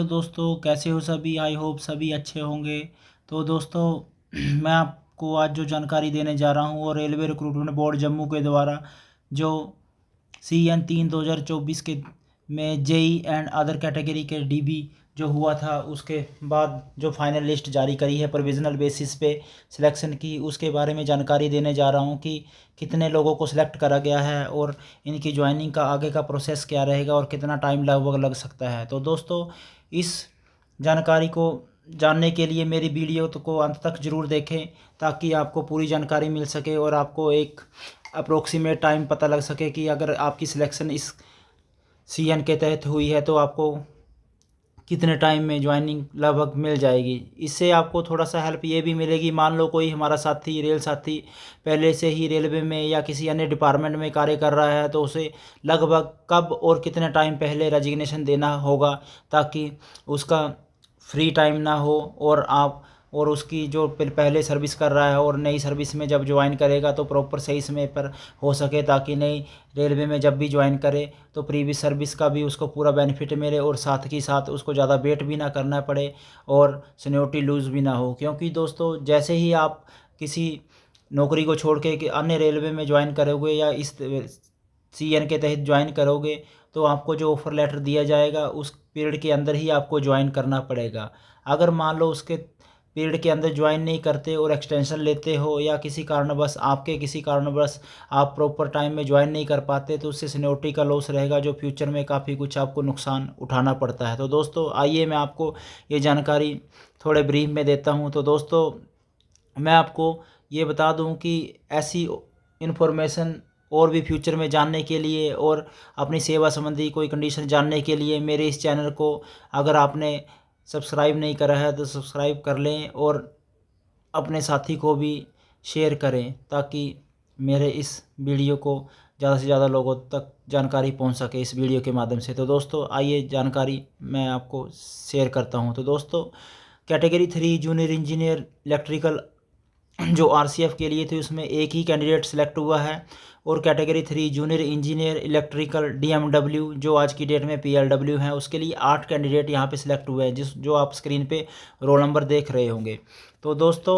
तो दोस्तों कैसे हो सभी। आई होप सभी अच्छे होंगे। तो दोस्तों मैं आपको आज जो जानकारी देने जा रहा हूँ वो रेलवे रिक्रूटमेंट बोर्ड जम्मू के द्वारा जो CN 3 2024 के में जेई एंड अदर कैटेगरी के डीबी जो हुआ था उसके बाद जो फाइनल लिस्ट जारी करी है प्रोविज़नल बेसिस पे सिलेक्शन की, उसके बारे में जानकारी देने जा रहा हूँ कि कितने लोगों को सिलेक्ट करा गया है और इनकी ज्वाइनिंग का आगे का प्रोसेस क्या रहेगा और कितना टाइम लगभग लग सकता है। तो दोस्तों इस जानकारी को जानने के लिए मेरी वीडियो को अंत तक ज़रूर देखें ताकि आपको पूरी जानकारी मिल सके और आपको एक अप्रोक्सीमेट टाइम पता लग सके कि अगर आपकी सिलेक्शन इस CN के तहत हुई है तो आपको कितने टाइम में ज्वाइनिंग लगभग मिल जाएगी। इससे आपको थोड़ा सा हेल्प ये भी मिलेगी, मान लो कोई हमारा साथी रेल साथी पहले से ही रेलवे में या किसी अन्य डिपार्टमेंट में कार्य कर रहा है तो उसे लगभग कब और कितने टाइम पहले रेजिग्नेशन देना होगा ताकि उसका फ्री टाइम ना हो और आप और उसकी जो पहले सर्विस कर रहा है और नई सर्विस में जब ज्वाइन करेगा तो प्रॉपर सही समय पर हो सके ताकि नई रेलवे में जब भी ज्वाइन करे तो प्रीवियस सर्विस का भी उसको पूरा बेनिफिट मिले और साथ ही साथ उसको ज़्यादा वेट भी ना करना पड़े और सीनियरिटी लूज़ भी ना हो। क्योंकि दोस्तों जैसे ही आप किसी नौकरी को छोड़ के कि अन्य रेलवे में ज्वाइन करोगे या इस CN के तहत ज्वाइन करोगे तो आपको जो ऑफ़र लेटर दिया जाएगा उस पीरियड के अंदर ही आपको ज्वाइन करना पड़ेगा। अगर मान लो उसके पीरियड के अंदर ज्वाइन नहीं करते और एक्सटेंशन लेते हो या किसी कारणवश आप प्रॉपर टाइम में ज्वाइन नहीं कर पाते तो उससे सीनियरिटी का लॉस रहेगा जो फ्यूचर में काफ़ी कुछ आपको नुकसान उठाना पड़ता है। तो दोस्तों आइए मैं आपको ये जानकारी थोड़े ब्रीफ में देता हूँ। तो दोस्तों मैं आपको ये बता दूं कि ऐसी इन्फॉर्मेशन और भी फ्यूचर में जानने के लिए और अपनी सेवा संबंधी कोई कंडीशन जानने के लिए मेरे इस चैनल को अगर आपने सब्सक्राइब नहीं करा है तो सब्सक्राइब कर लें और अपने साथी को भी शेयर करें ताकि मेरे इस वीडियो को ज़्यादा से ज़्यादा लोगों तक जानकारी पहुंच सके इस वीडियो के माध्यम से। तो दोस्तों आइए जानकारी मैं आपको शेयर करता हूं। तो दोस्तों कैटेगरी 3 जूनियर इंजीनियर इलेक्ट्रिकल जो RCF के लिए थे उसमें एक ही कैंडिडेट सेलेक्ट हुआ है और category 3 junior engineer electrical DMW जो आज की डेट में PLW है उसके लिए 8 कैंडिडेट यहाँ पे सिलेक्ट हुए हैं जो आप स्क्रीन पे रोल नंबर देख रहे होंगे। तो दोस्तों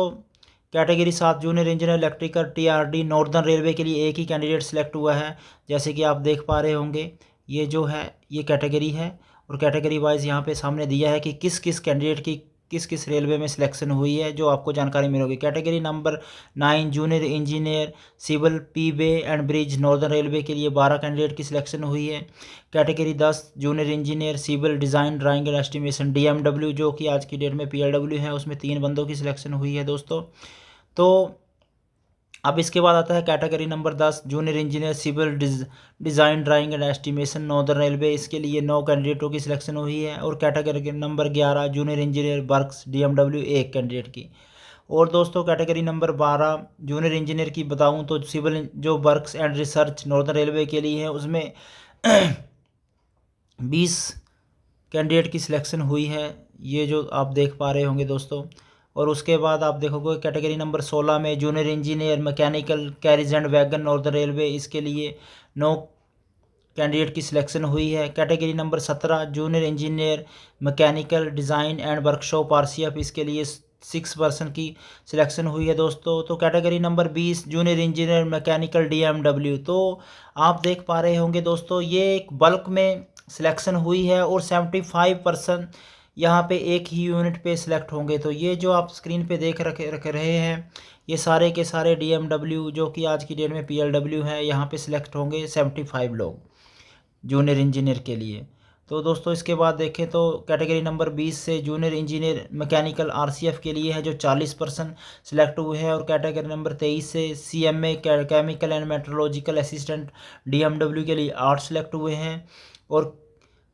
category 7 junior engineer electrical TRD northern railway के लिए एक ही कैंडिडेट सेलेक्ट हुआ है। जैसे कि आप देख पा रहे होंगे ये जो है ये कैटेगरी है और कैटेगरी वाइज यहाँ पे सामने दिया है कि किस किस कैंडिडेट की किस किस रेलवे में सिलेक्शन हुई है जो आपको जानकारी मिलेगी। Category number 9 junior engineer civil P-वे एंड ब्रिज नॉर्दर्न रेलवे के लिए 12 कैंडिडेट की सिलेक्शन हुई है। Category 10 junior engineer civil design drawing and estimation DMW जो कि आज की डेट में PLW है उसमें 3 बंदों की सिलेक्शन हुई है दोस्तों। तो अब इसके बाद आता है category number 10 junior engineer civil design drawing and estimation northern railway, इसके लिए 9 कैंडिडेटों की सिलेक्शन हुई है। और category number 11 junior engineer works DMW एक कैंडिडेट की। और दोस्तों कैटेगरी नंबर 12 जूनियर इंजीनियर की बताऊं तो सिविल जो works and research northern railway के लिए है उसमें 20 कैंडिडेट की सिलेक्शन हुई है, ये जो आप देख पा रहे होंगे दोस्तों। और उसके बाद आप देखोगे कैटेगरी नंबर 16 में junior engineer mechanical carriage and wagon northern railway, इसके लिए 9 कैंडिडेट की सिलेक्शन हुई है। Category number 17 junior engineer mechanical design and workshop RCF, इसके लिए 6 पर्सन की सिलेक्शन हुई है दोस्तों। तो category number 20 junior engineer mechanical DMW, तो आप देख पा रहे होंगे दोस्तों ये एक बल्क में सिलेक्शन हुई है और 75% यहाँ पे एक ही यूनिट पे सिलेक्ट होंगे। तो ये जो आप स्क्रीन पे देख रख रहे हैं ये सारे के सारे DMW जो कि आज की डेट में PLW है, यहाँ पे सिलेक्ट होंगे 75 लोग जूनियर इंजीनियर के लिए। तो दोस्तों इसके बाद देखें तो कैटेगरी नंबर 20 से जूनियर इंजीनियर मैकेनिकल RCF के लिए है जो 40% सिलेक्ट हुए हैं। और कैटेगरी नंबर 23 से CMA chemical and metallurgical assistant DMW के लिए 8 सिलेक्ट हुए हैं। और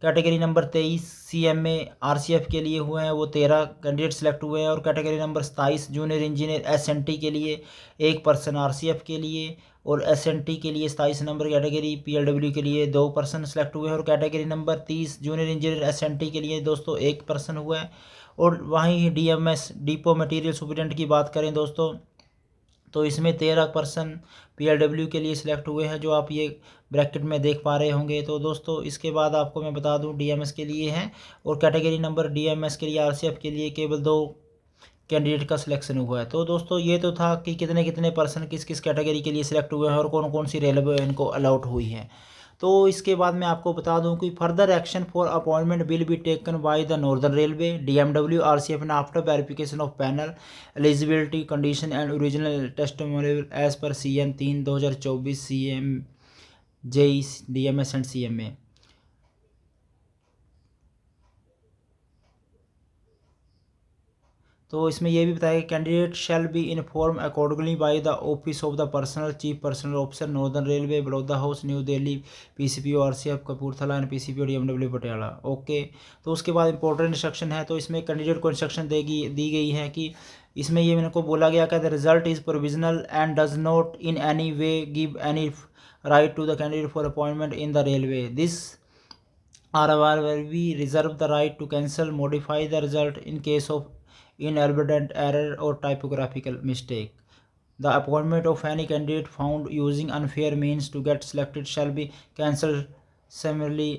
कैटेगरी नंबर 23 CMA RCF के लिए हुए हैं वो 13 कैंडिडेट सेलेक्ट हुए हैं। और category number 27 junior engineer SNT के लिए 1 पर्सन RCF के लिए, और SNT के लिए 27 नंबर कैटेगरी PLW के लिए 2 पर्सन सेलेक्ट हुए हैं। और category number 30 junior engineer SNT के लिए दोस्तों 1 पर्सन हुआ है। और वहीं DMS डिपो मटेरियल सुपरिटेंडेंट की बात करें दोस्तों तो इसमें 13% PLW के लिए सिलेक्ट हुए हैं, जो आप ये ब्रैकेट में देख पा रहे होंगे। तो दोस्तों इसके बाद आपको मैं बता दूं DMS के लिए है, और कैटेगरी नंबर DMS के लिए RCF के लिए केवल 2 कैंडिडेट का सिलेक्शन हुआ है। तो दोस्तों ये तो था कि कितने कितने पर्सन किस किस कैटेगरी के लिए सिलेक्ट हुए हैं और कौन कौन सी रेलवे इनको अलॉट हुई है। तो इसके बाद मैं आपको बता दूं कि further action for appointment will be taken by the northern railway DMW RCF and after verification of panel eligibility condition and original testimonial as per CN 3/2024 CM JE DMS and CMA। तो इसमें यह भी बताया कि candidate shall be inform accordingly by the office of the personal chief personal officer northern railway Baroda house New Delhi PCPO RCF Kapurthala and PCPO DMW Patiala. Okay, तो उसके बाद important instruction है। तो इसमें कैंडिडेट को इंस्ट्रक्शन दी गई है कि इसमें ये मेरे को बोला गया कि the result is provisional and does not in any way give any right to the candidate for appointment in the railway. This will be reserve the right to cancel modify the result in case of inadvertent error or typographical mistake. The appointment of any candidate found using unfair means to get selected shall be cancelled summarily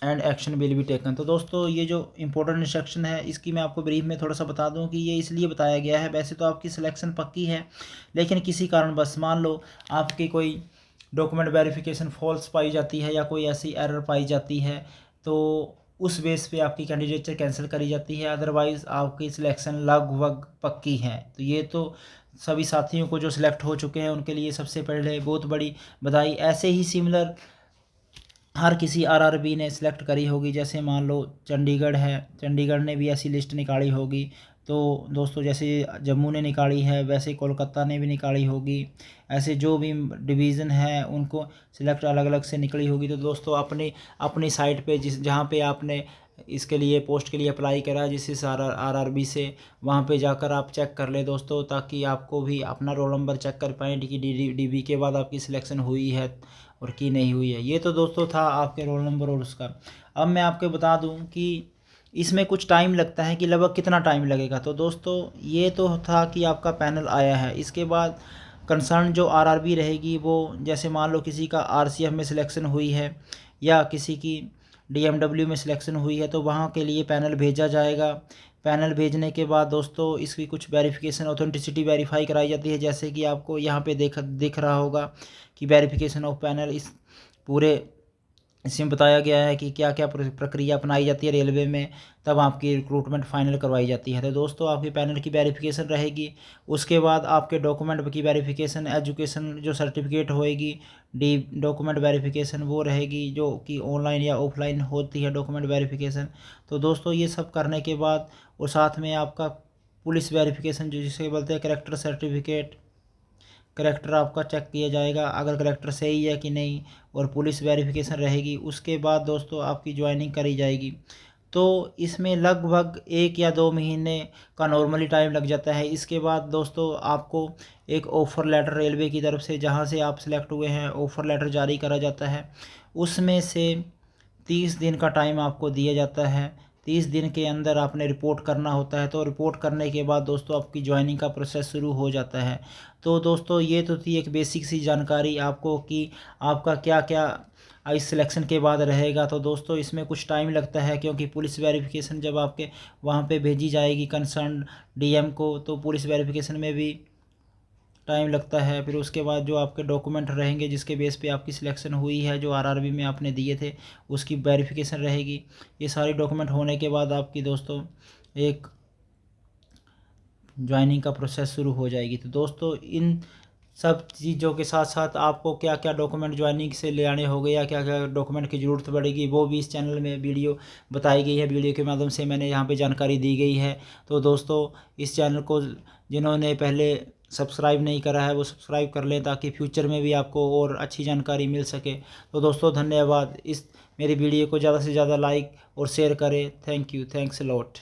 and action will be taken. तो दोस्तों ये जो important instruction है इसकी मैं आपको brief में थोड़ा सा बता दूं कि ये इसलिए बताया गया है, वैसे तो आपकी सिलेक्शन पक्की है, लेकिन किसी कारण बस मान लो आपकी कोई डॉक्यूमेंट वेरिफिकेशन फॉल्स पाई जाती है या कोई ऐसी एरर पाई जाती है, तो उस बेस पे आपकी कैंडिडेचर कैंसिल करी जाती है, अदरवाइज़ आपकी सिलेक्शन लगभग पक्की है। तो ये तो सभी साथियों को जो सिलेक्ट हो चुके हैं उनके लिए सबसे पहले बहुत बड़ी बधाई। ऐसे ही सिमिलर हर किसी RRB ने सिलेक्ट करी होगी, जैसे मान लो चंडीगढ़ है, चंडीगढ़ ने भी ऐसी लिस्ट निकाली होगी। तो दोस्तों जैसे जम्मू ने निकाली है वैसे कोलकाता ने भी निकाली होगी, ऐसे जो भी डिवीज़न है उनको सिलेक्ट अलग अलग से निकली होगी। तो दोस्तों अपनी अपनी साइट पे जहाँ पे आपने इसके लिए पोस्ट के लिए अप्लाई करा जिस RRB से, वहाँ पे जाकर आप चेक कर ले दोस्तों, ताकि आपको भी अपना रोल नंबर चेक कर पाएँ कि DB के बाद आपकी सिलेक्शन हुई है और की नहीं हुई है। ये तो दोस्तों था आपके रोल नंबर और उसका। अब मैं आपको बता दूं कि इसमें कुछ टाइम लगता है कि लगभग कितना टाइम लगेगा। तो दोस्तों ये तो था कि आपका पैनल आया है, इसके बाद कंसर्न जो RRB रहेगी वो, जैसे मान लो किसी का RCF में सिलेक्शन हुई है या किसी की DMW में सिलेक्शन हुई है, तो वहाँ के लिए पैनल भेजा जाएगा। पैनल भेजने के बाद दोस्तों इसकी कुछ वेरिफिकेशन ऑथेंटिसिटी वेरीफाई कराई जाती है, जैसे कि आपको यहाँ पे दिख रहा होगा कि वेरिफिकेशन ऑफ पैनल, इस पूरे इसमें बताया गया है कि क्या क्या प्रक्रिया अपनाई जाती है रेलवे में, तब आपकी रिक्रूटमेंट फाइनल करवाई जाती है। तो दोस्तों आपके पैनल की वेरिफिकेशन रहेगी, उसके बाद आपके डॉक्यूमेंट की वेरिफिकेशन, एजुकेशन जो सर्टिफिकेट होएगी, डॉक्यूमेंट वेरिफिकेशन वो रहेगी, जो कि ऑनलाइन या ऑफलाइन होती है डॉक्यूमेंट वेरिफिकेशन। तो दोस्तों ये सब करने के बाद और साथ में आपका पुलिस वेरिफिकेशन जो जिसे बोलते हैं कैरेक्टर सर्टिफिकेट, करेक्टर आपका चेक किया जाएगा अगर करेक्टर सही है कि नहीं, और पुलिस वेरिफिकेशन रहेगी। उसके बाद दोस्तों आपकी ज्वाइनिंग करी जाएगी। तो इसमें लगभग 1 या 2 महीने का नॉर्मली टाइम लग जाता है। इसके बाद दोस्तों आपको एक ऑफ़र लेटर रेलवे की तरफ से, जहां से आप सिलेक्ट हुए हैं, ऑफ़र लेटर जारी करा जाता है। उसमें से 30 दिन का टाइम आपको दिया जाता है। 30 दिन के अंदर आपने रिपोर्ट करना होता है। तो रिपोर्ट करने के बाद दोस्तों आपकी ज्वाइनिंग का प्रोसेस शुरू हो जाता है। तो दोस्तों ये तो थी एक बेसिक सी जानकारी आपको कि आपका क्या क्या इस सिलेक्शन के बाद रहेगा। तो दोस्तों इसमें कुछ टाइम लगता है, क्योंकि पुलिस वेरिफिकेशन जब आपके वहाँ पे भेजी जाएगी कंसर्न DM को, तो पुलिस वेरिफिकेशन में भी टाइम लगता है। फिर उसके बाद जो आपके डॉक्यूमेंट रहेंगे जिसके बेस पे आपकी सिलेक्शन हुई है, जो RRB में आपने दिए थे, उसकी वेरिफिकेशन रहेगी। ये सारे डॉक्यूमेंट होने के बाद आपकी दोस्तों एक ज्वाइनिंग का प्रोसेस शुरू हो जाएगी। तो दोस्तों इन सब चीज़ों के साथ साथ आपको क्या क्या डॉक्यूमेंट ज्वाइनिंग से ले आने होंगे या क्या क्या डॉक्यूमेंट की ज़रूरत पड़ेगी, वो भी इस चैनल में वीडियो बताई गई है। वीडियो के माध्यम से मैंने यहाँ पे जानकारी दी गई है। तो दोस्तों इस चैनल को जिन्होंने पहले सब्सक्राइब नहीं करा है वो सब्सक्राइब कर लें, ताकि फ्यूचर में भी आपको और अच्छी जानकारी मिल सके। तो दोस्तों धन्यवाद। इस मेरी वीडियो को ज़्यादा से ज़्यादा लाइक और शेयर करें। Thank you, thanks a lot.